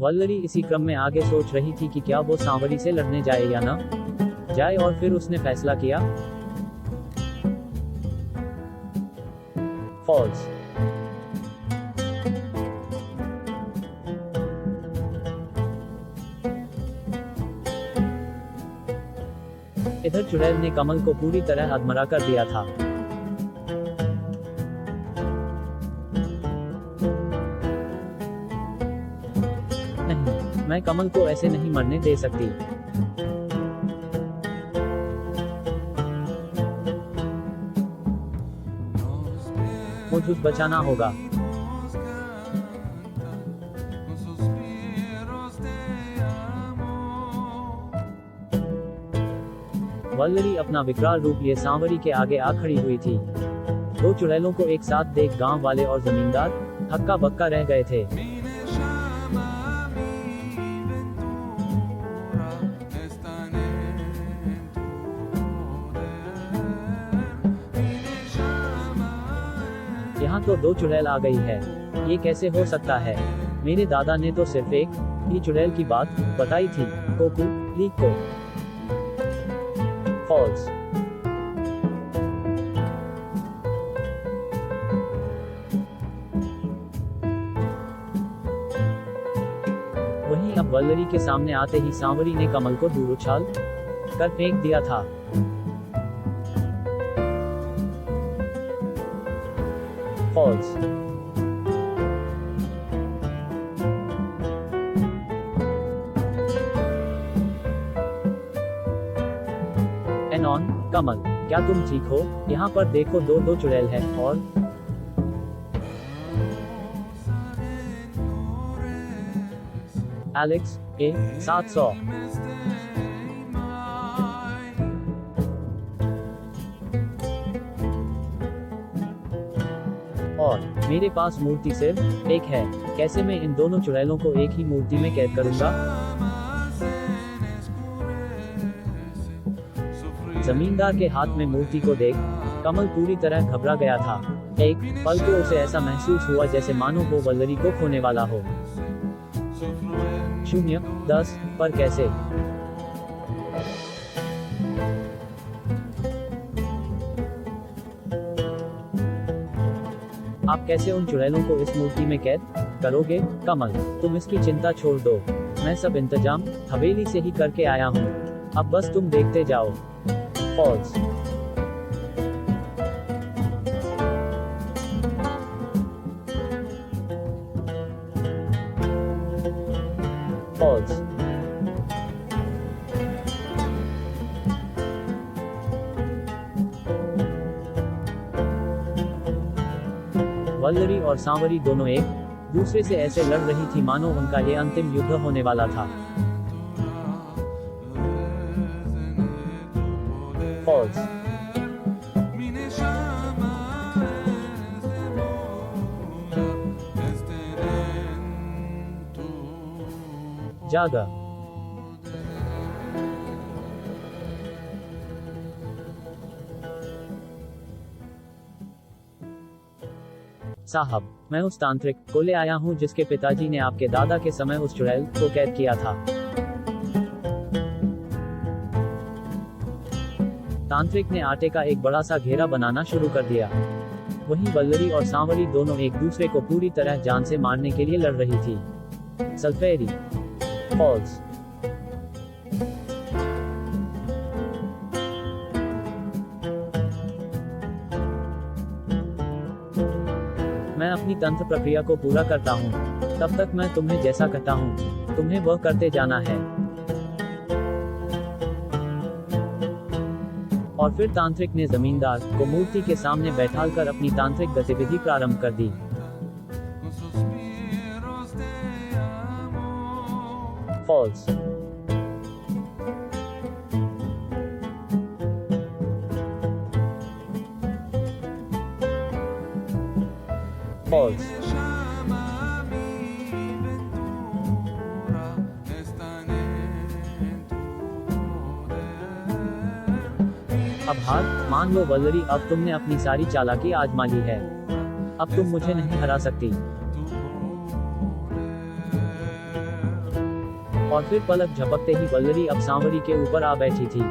वल्लरी इसी क्रम में आगे सोच रही थी कि क्या वो सांवरी से लड़ने जाए या ना जाए, और फिर उसने फैसला किया। फॉल्स। इधर चुड़ैल ने कमल को पूरी तरह अधमरा कर दिया था। नहीं, मैं कमल को ऐसे नहीं मरने दे सकती। मुझे बचाना होगा। वल्लरी अपना विकराल रूप लिए सांवरी के आगे आ खड़ी हुई थी। दो चुड़ैलों को एक साथ देख गांव वाले और जमींदार हक्का बक्का रह गए थे। यहाँ तो दो चुड़ैल आ गई है, ये कैसे हो सकता है? मेरे दादा ने तो सिर्फ एक ही चुड़ैल की बात बताई थी, कोकू लीक को। फॉल्स। वहीं अब वल्लरी के सामने आते ही सांवरी ने कमल को दूर उछाल कर फेंक दिया था। फॉल्स। एनॉन, कमल, क्या तुम ठीक हो? यहाँ पर देखो, दो चुड़ैल है और एलेक्स ए 700। और मेरे पास मूर्ति सिर्फ एक है, कैसे मैं इन दोनों चुड़ैलों को एक ही मूर्ति में कैद करूंगा? जमींदार के हाथ में मूर्ति को देख कमल पूरी तरह घबरा गया था। एक पल को उसे ऐसा महसूस हुआ जैसे मानो वो वल्लरी को खोने वाला हो। 0, 10 पर कैसे? आप कैसे उन चुड़ैलों को इस मूर्ति में कैद करोगे? कमल, तुम इसकी चिंता छोड़ दो, मैं सब इंतजाम हवेली से ही करके आया हूँ, अब बस तुम देखते जाओ। फॉल्स। फॉल्स। वल्लरी और सांवरी दोनों एक दूसरे से ऐसे लड़ रही थी मानो उनका ये अंतिम युद्ध होने वाला था। फॉल्स। जागा। साहब, मैं उस तांत्रिक को ले आया हूँ जिसके पिताजी ने आपके दादा के समय उस चुड़ैल को कैद किया था। तांत्रिक ने आटे का एक बड़ा सा घेरा बनाना शुरू कर दिया। वहीं वल्लरी और सांवरी दोनों एक दूसरे को पूरी तरह जान से मारने के लिए लड़ रही थी। सल्फेरी। फॉल्स। मैं अपनी तंत्र प्रक्रिया को पूरा करता हूँ, तब तक मैं तुम्हें जैसा कहता हूँ तुम्हें वह करते जाना है। और फिर तांत्रिक ने जमींदार को मूर्ति के सामने बैठाकर अपनी तांत्रिक गतिविधि प्रारंभ कर दी। फॉल्स। फॉल्स। अब हार मान लो वल्लरी, अब तुमने अपनी सारी चालाकी आजमा ली है, अब तुम मुझे नहीं हरा सकती। और फिर पलक झपकते ही वल्लरी अब सांवरी के ऊपर आ बैठी थी।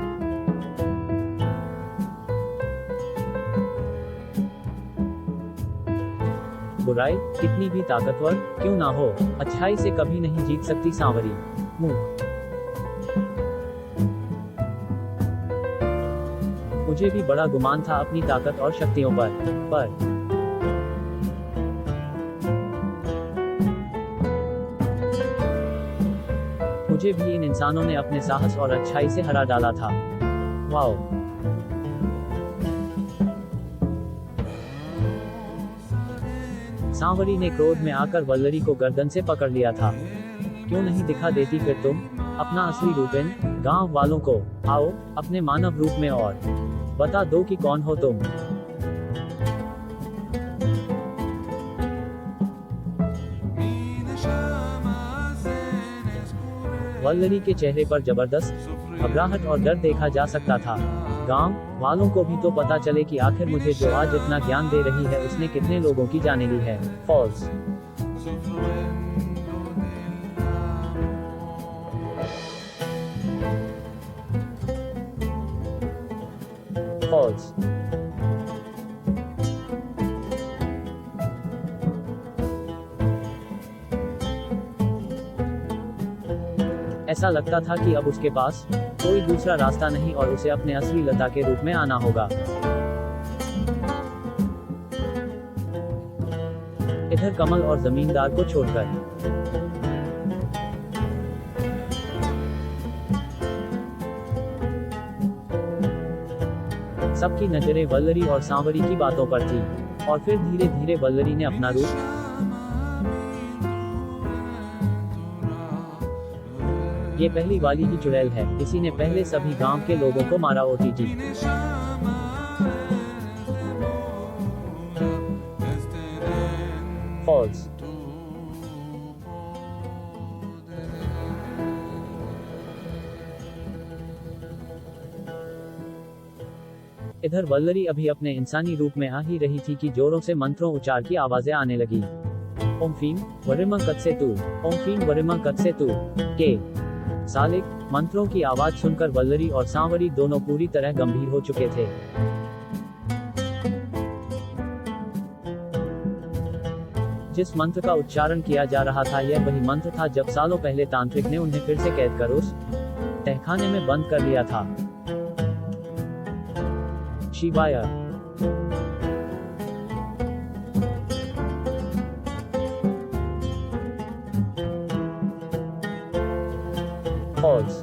बुराई कितनी भी ताकतवर क्यों ना हो, अच्छाई से कभी नहीं जीत सकती सांवरी। मूक। मुझे भी बड़ा गुमान था अपनी ताकत और शक्तियों पर मुझे भी इन इंसानों ने अपने साहस और अच्छाई से हरा डाला था। वाओ। सांवरी ने क्रोध में आकर वल्लरी को गर्दन से पकड़ लिया था। क्यों नहीं दिखा देती फिर तुम अपना असली रूप इन गांव वालों को? आओ अपने मानव रूप में और बता दो कि कौन हो तुम। वल्लरी के चेहरे पर जबरदस्त घबराहट और डर देखा जा सकता था। गांव वालों को भी तो पता चले कि आखिर मुझे जो आज इतना ज्ञान दे रही है उसने कितने लोगों की जाने ली है। फॉल्स। फॉल्स। ऐसा लगता था कि अब उसके पास कोई दूसरा रास्ता नहीं और उसे अपने असली लता के रूप में आना होगा। इधर कमल और जमींदार को छोड़कर सबकी नजरें वल्लरी और सांवरी की बातों पर थी। और फिर धीरे धीरे वल्लरी ने अपना रूप ये पहली वाली ही चुड़ैल है, इसी ने पहले सभी गांव के लोगों को मारा। ओटीटी। फॉल्स। इधर वल्लरी अभी अपने इंसानी रूप में आ ही रही थी कि जोरों से मंत्रों उच्चार की आवाजें आने लगी। ओम फीम वरिमा कत्सेतु, ओम फीम वरिमा कत्सेतु के सालिक मंत्रों की आवाज सुनकर वल्लरी और सांवरी दोनों पूरी तरह गंभीर हो चुके थे। जिस मंत्र का उच्चारण किया जा रहा था यह वही मंत्र था जब सालों पहले तांत्रिक ने उन्हें फिर से कैद कर उस तहखाने में बंद कर लिया था। शिवाय। Pause.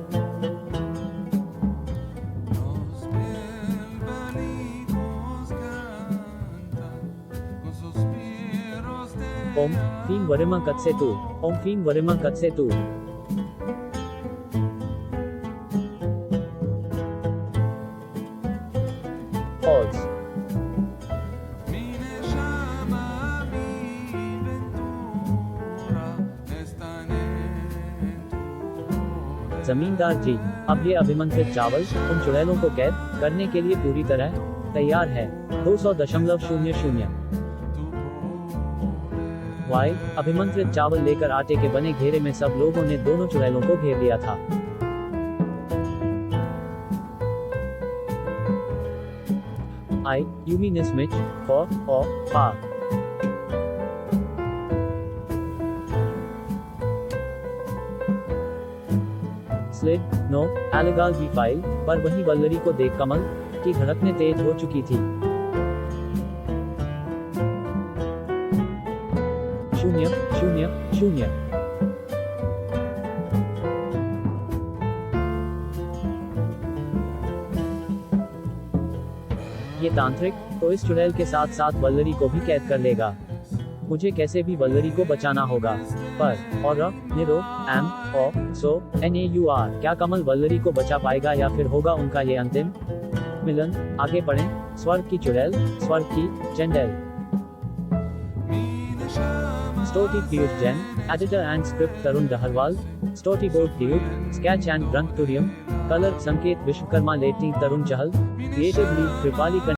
Om Fim Varima Katsetu. Om Fim Varima Katsetu. Pause. जमींदार जी, अब ये अभिमंत्रित चावल उन चुड़ैलों को कैद करने के लिए पूरी तरह तैयार है। 200.00 वाई अभिमंत्रित चावल लेकर आटे के बने घेरे में सब लोगों ने दोनों चुड़ैलों को घेर लिया था। I, you mean is Mitch, for, or, pa. Slid, no, Allegal भी फाइल, पर वहीं वल्लरी को देख कमल की धड़कनें तेज हो चुकी थी। 0, 0, 0। ये तांत्रिक तो इस चुड़ैल के साथ साथ वल्लरी को भी कैद कर लेगा। मुझे कैसे भी वल्लरी को बचाना होगा। पर और निरो एम ओ सो NAUR क्या कमल वल्लरी को बचा पाएगा या फिर होगा उनका ये अंतिम मिलन? आगे बढ़ें। स्वर्ग की चुड़ैल, स्वर्ग की चंडेल। स्टोरी प्यूट Jain, editor and script Tarun Daharwal, story board प्यूट, स्केच एंड ड्रंक टूरियम, colour Sanket Vishwakarma lighting Tarun Chahal, creative lead Kripali